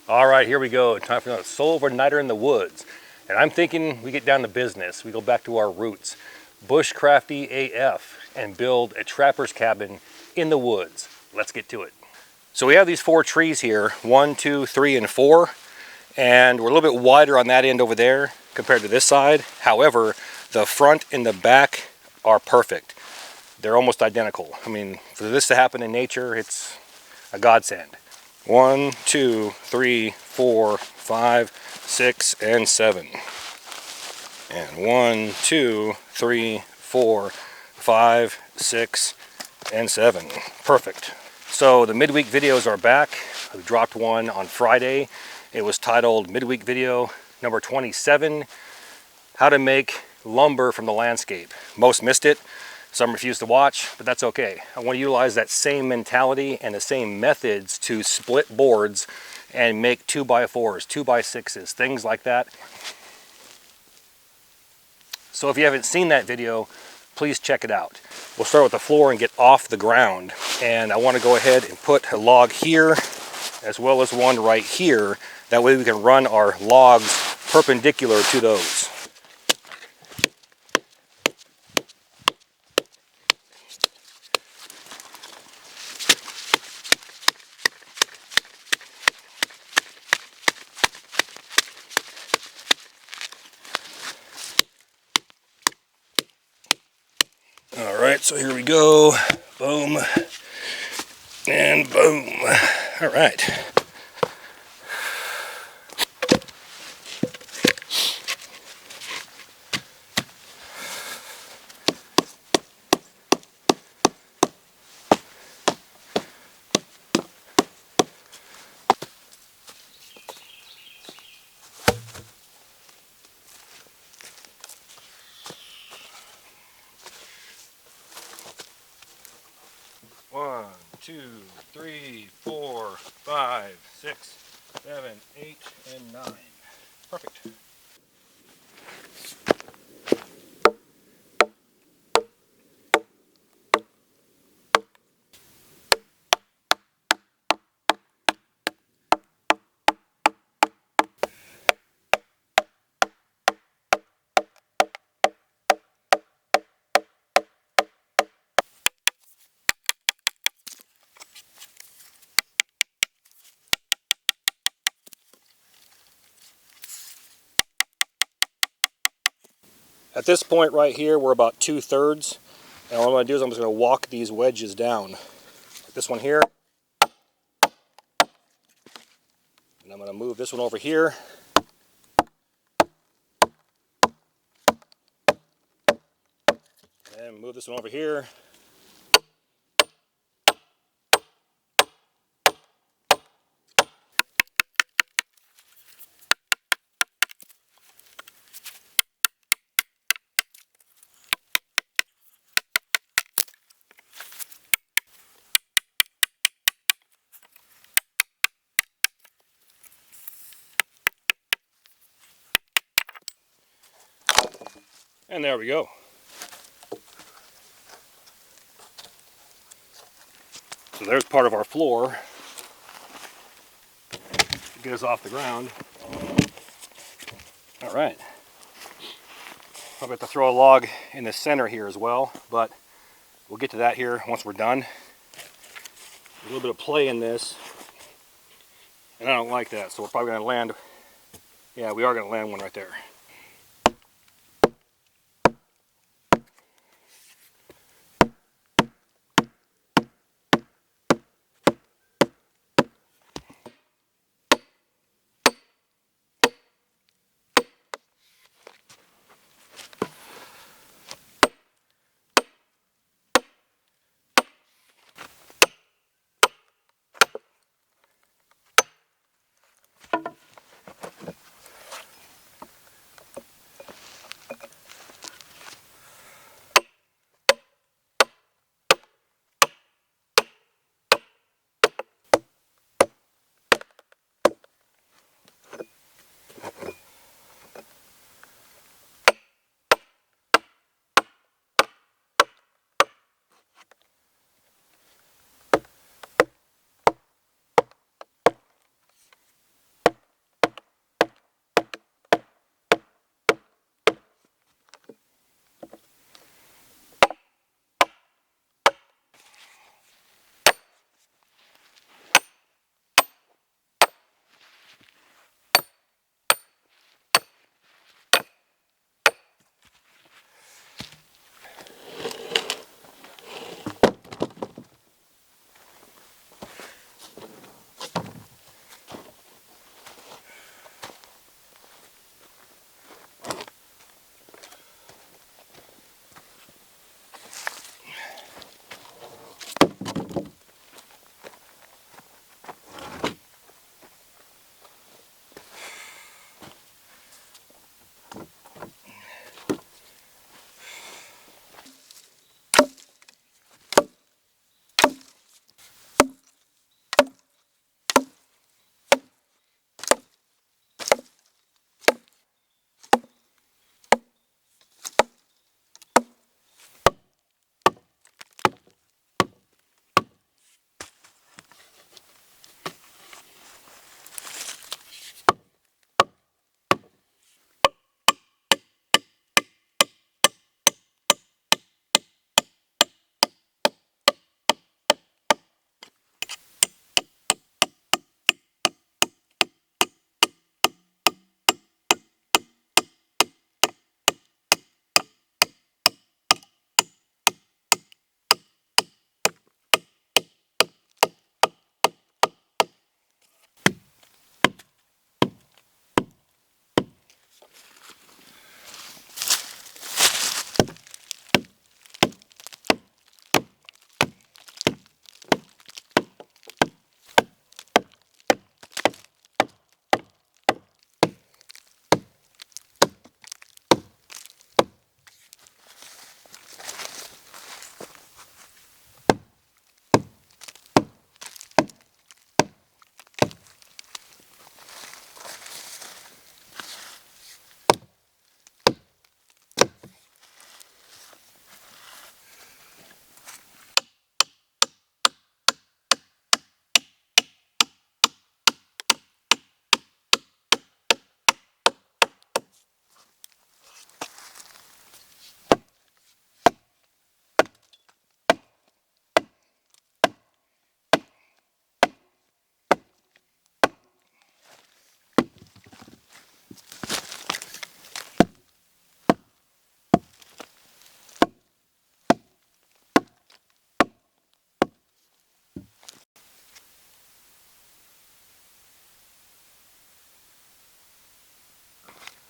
All right, here we go. Time for another solo overnighter in the woods. And I'm thinking we get down to business. We go back to our roots. Bushcrafty AF and build a trapper's cabin in the woods. Let's get to it. So we have these 4 trees here, 1, 2, 3, and 4. And we're a little bit wider on that end over there compared to this side. However, the front and the back are perfect. They're almost identical. I mean, for this to happen in nature, it's a godsend. 1, 2, 3, 4, 5, 6, and 7. And 1, 2, 3, 4, 5, 6, and 7. Perfect. So the midweek videos are back. I dropped one on Friday. It was titled Midweek Video number 27, How to Make Lumber from the Landscape. Most missed it. Some refused to watch, but that's okay. I want to utilize that same mentality and the same methods to split boards and make 2x4s, 2x6s, things like that. So if you haven't seen that video, please check it out. We'll start with the floor and get off the ground. And I want to go ahead and put a log here as well as one right here. That way we can run our logs perpendicular to those. All right, so here we go. Boom. And boom. All right. One, 2, 3, 4, 5, 6, 7, 8, and 9. Perfect. At this point right here, we're about 2/3. And what I'm going to do is I'm just going to walk these wedges down. Like this one here. And I'm going to move this one over here. And move this one over here. And there we go. So there's part of our floor to get us off the ground. All right. Probably have to throw a log in the center here as well, but we'll get to that here once we're done. A little bit of play in this, and I don't like that, so we're probably going to land. Yeah, we are going to land one right there.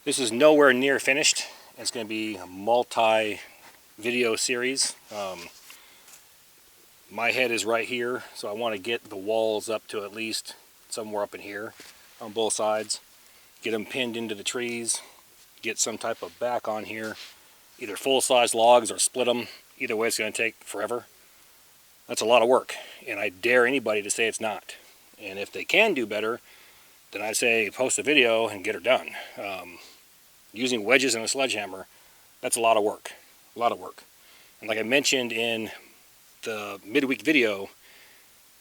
This is nowhere near finished. It's going to be a multi-video series. My head is right here, so I want to get the walls up to at least somewhere up in here on both sides. Get them pinned into the trees. Get some type of back on here. Either full-size logs or split them. Either way, it's going to take forever. That's a lot of work, and I dare anybody to say it's not. And if they can do better, then I say post a video and get her done. Using wedges and a sledgehammer, that's a lot of work. A lot of work. And like I mentioned in the midweek video,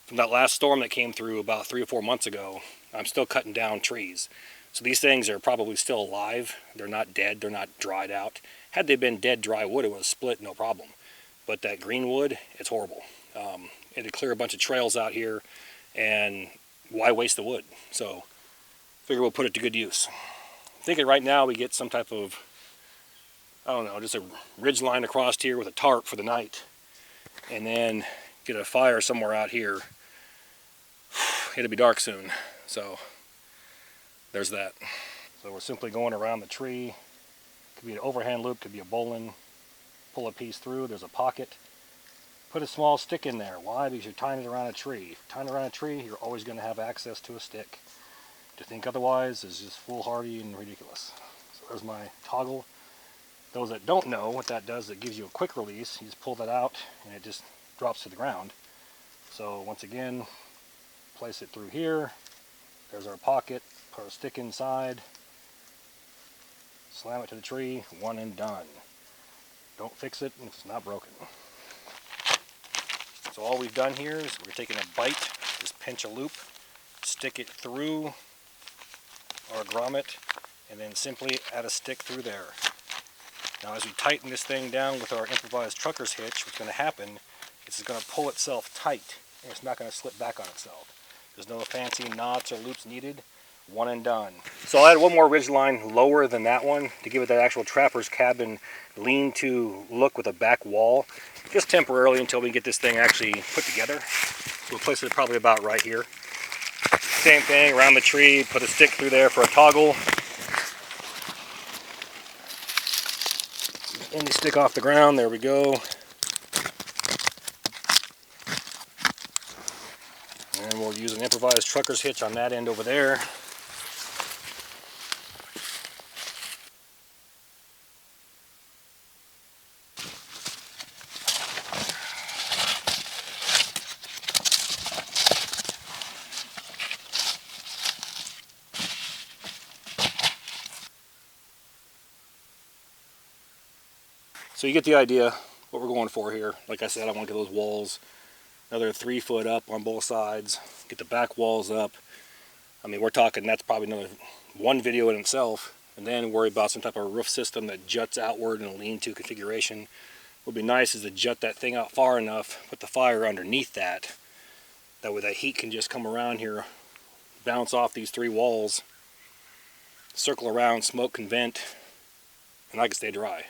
from that last storm that came through about 3 or 4 months ago, I'm still cutting down trees. So these things are probably still alive. They're not dead. They're not dried out. Had they been dead, dry wood, it would have split, no problem. But that green wood, it's horrible. It'd clear a bunch of trails out here, and why waste the wood? So figure we'll put it to good use. I'm thinking right now we get some type of, I don't know, just a ridge line across here with a tarp for the night, and then get a fire somewhere out here. It'll be dark soon, so there's that. So we're simply going around the tree. Could be an overhand loop, could be a bowline. Pull a piece through, there's a pocket. Put a small stick in there. Why? Because you're tying it around a tree. If you're tying it around a tree, you're always going to have access to a stick. To think otherwise is just foolhardy and ridiculous. So there's my toggle. Those that don't know what that does, it gives you a quick release. You just pull that out and it just drops to the ground. So once again, place it through here. There's our pocket. Put our stick inside. Slam it to the tree. One and done. Don't fix it if it's not broken. So all we've done here is we're taking a bite, just pinch a loop, stick it through our grommet, and then simply add a stick through there. Now as we tighten this thing down with our improvised trucker's hitch, what's going to happen is it's going to pull itself tight, and it's not going to slip back on itself. There's no fancy knots or loops needed. One and done. So I'll add one more ridge line lower than that one to give it that actual trapper's cabin lean-to look with a back wall, just temporarily until we get this thing actually put together. We'll place it probably about right here. Same thing around the tree, put a stick through there for a toggle. Any stick off the ground, there we go. And we'll use an improvised trucker's hitch on that end over there. So you get the idea what we're going for here. Like I said, I want to get those walls another 3 foot up on both sides. Get the back walls up. I mean, we're talking that's probably another one video in itself. And then worry about some type of roof system that juts outward in a lean-to configuration. What would be nice is to jut that thing out far enough, put the fire underneath that. That way that heat can just come around here, bounce off these 3 walls, circle around, smoke can vent, and I can stay dry.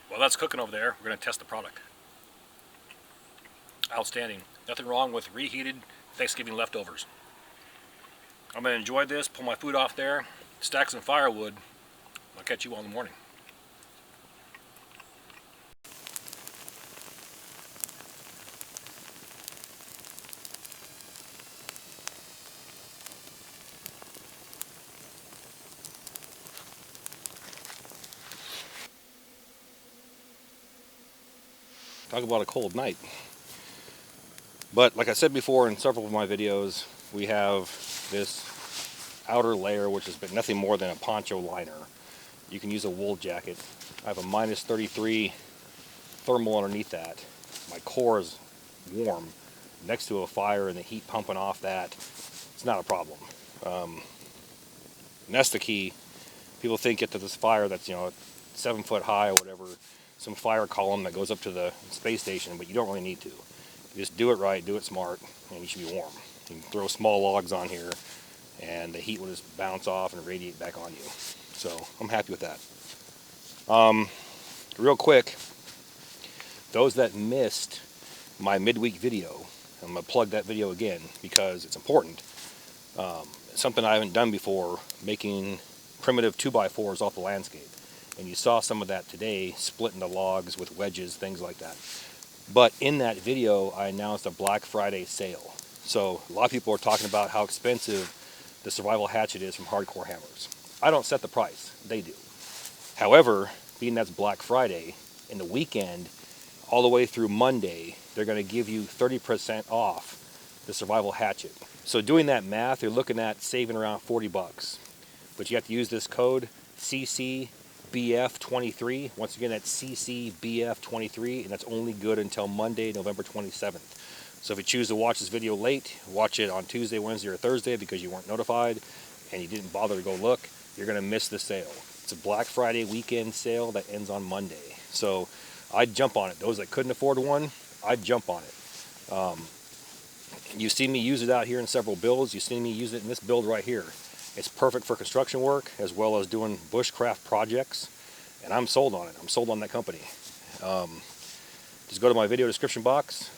While that's cooking over there, we're going to test the product. Outstanding. Nothing wrong with reheated Thanksgiving leftovers. I'm going to enjoy this, pull my food off there, stack some firewood. I'll catch you all in the morning. Talk about a cold night. But like I said before in several of my videos, we have this outer layer which has been nothing more than a poncho liner. You can use a wool jacket. I have a minus 33 thermal underneath that. My core is warm next to a fire and the heat pumping off that. It's not a problem. And that's the key. People think that this fire that's 7 foot high or whatever, some fire column that goes up to the space station, but you don't really need to. You just do it right, do it smart, and you should be warm. You can throw small logs on here and the heat will just bounce off and radiate back on you. So I'm happy with that. Real quick, those that missed my midweek video, I'm going to plug that video again because it's important. It's something I haven't done before, making primitive 2x4s off the landscape. And you saw some of that today, splitting the logs with wedges, things like that. But in that video, I announced a Black Friday sale. So a lot of people are talking about how expensive the survival hatchet is from Hardcore Hammers. I don't set the price, they do. However, being that's Black Friday, in the weekend, all the way through Monday, they're going to give you 30% off the survival hatchet. So doing that math, you're looking at saving around 40 bucks. But you have to use this code CCBF23. Once again, that's CCBF23, and that's only good until Monday, November 27th. So if you choose to watch this video late, watch it on Tuesday, Wednesday, or Thursday because you weren't notified and you didn't bother to go look, you're going to miss the sale. It's a Black Friday weekend sale that ends on Monday. So I'd jump on it. Those that couldn't afford one, I'd jump on it. You've seen me use it out here in several builds. You've seen me use it in this build right here. It's perfect for construction work as well as doing bushcraft projects, and I'm sold on it. I'm sold on that company. Just go to my video description box,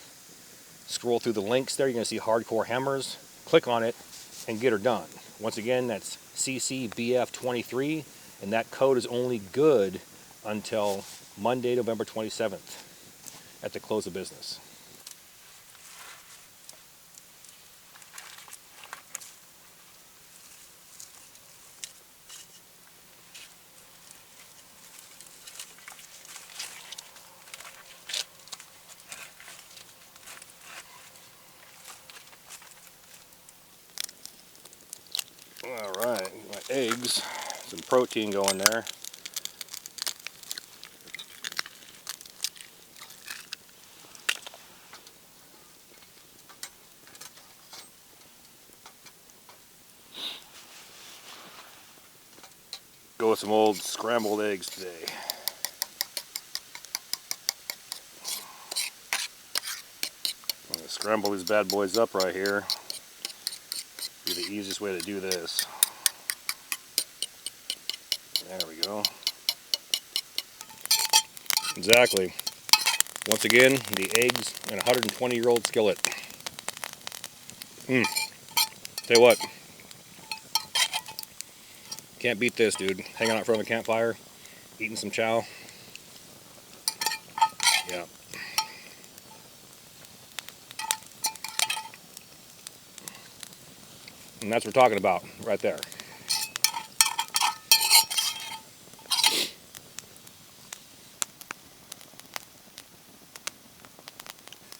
scroll through the links there. You're going to see Hardcore Hammers. Click on it and get her done. Once again, that's CCBF23, and that code is only good until Monday, November 27th at the close of business. Alright, my eggs, some protein going there. Go with some old scrambled eggs today. I'm going to scramble these bad boys up right here. Be the easiest way to do this. There we go. Exactly. Once again, the eggs in a 120-year-old skillet. Tell you what, can't beat this, dude. Hanging out in front of a campfire, eating some chow. Yeah. And that's what we're talking about right there.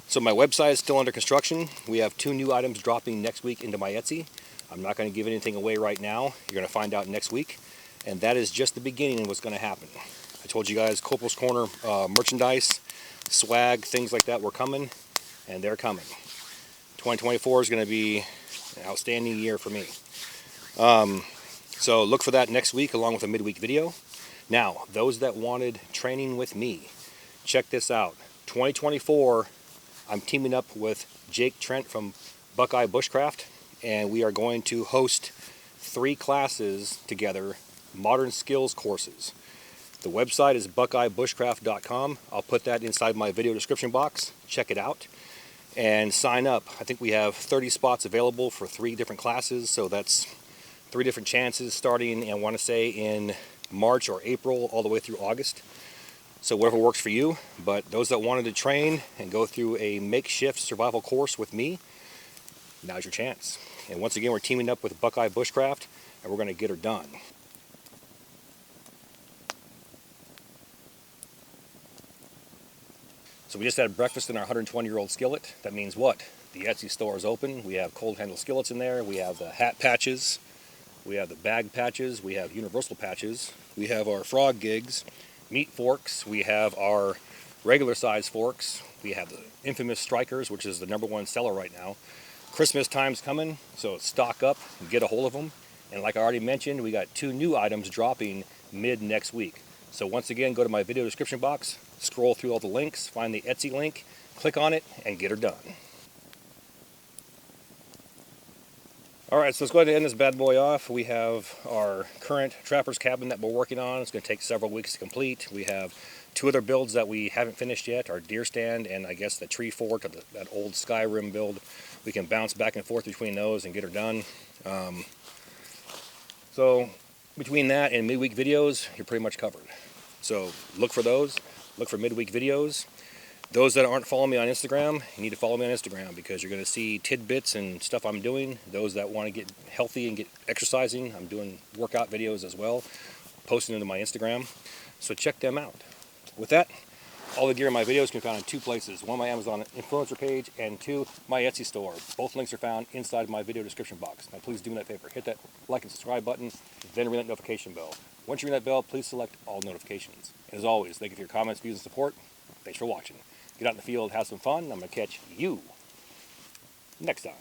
So my website is still under construction. We have 2 new items dropping next week into my Etsy. I'm not going to give anything away right now. You're going to find out next week. And that is just the beginning of what's going to happen. I told you guys Corporals Corner merchandise, swag, things like that were coming, and they're coming. 2024 is going to be an outstanding year for me. So look for that next week along with a midweek video. Now, those that wanted training with me, check this out. 2024, I'm teaming up with Jake Trent from Buckeye Bushcraft, and we are going to host 3 classes together, modern skills courses. The website is buckeyebushcraft.com. I'll put that inside my video description box. Check it out and sign up. I think we have 30 spots available for 3 different classes, so that's 3 different chances starting, I want to say, in March or April all the way through August. So whatever works for you. But those that wanted to train and go through a makeshift survival course with me, now's your chance. And once again, we're teaming up with Buckeye Bushcraft, and we're going to get her done. So we just had breakfast in our 120-year-old skillet. That means what? The Etsy store is open. We have cold handle skillets in there. We have the hat patches. We have the bag patches. We have universal patches. We have our frog gigs, meat forks. We have our regular size forks. We have the infamous strikers, which is the #1 seller right now. Christmas time's coming, so stock up and get a hold of them. And like I already mentioned, we got 2 new items dropping mid next week. So once again, go to my video description box, scroll through all the links, find the Etsy link, click on it, and get her done. Alright, so let's go ahead and end this bad boy off. We have our current trapper's cabin that we're working on. It's going to take several weeks to complete. We have 2 other builds that we haven't finished yet, our deer stand and I guess the tree fort, or that old Skyrim build. We can bounce back and forth between those and get her done. So between that and midweek videos, you're pretty much covered. So look for those. Look for midweek videos. Those that aren't following me on Instagram, you need to follow me on Instagram, because you're going to see tidbits and stuff I'm doing. Those that want to get healthy and get exercising, I'm doing workout videos as well, posting them to my Instagram. So check them out. With that, all the gear in my videos can be found in 2 places. 1, my Amazon influencer page, and 2, my Etsy store. Both links are found inside my video description box. Now please do me that favor. Hit that like and subscribe button, then ring that notification bell. Once you ring that bell, please select all notifications. And as always, thank you for your comments, views, and support. Thanks for watching. Get out in the field, have some fun. I'm going to catch you next time.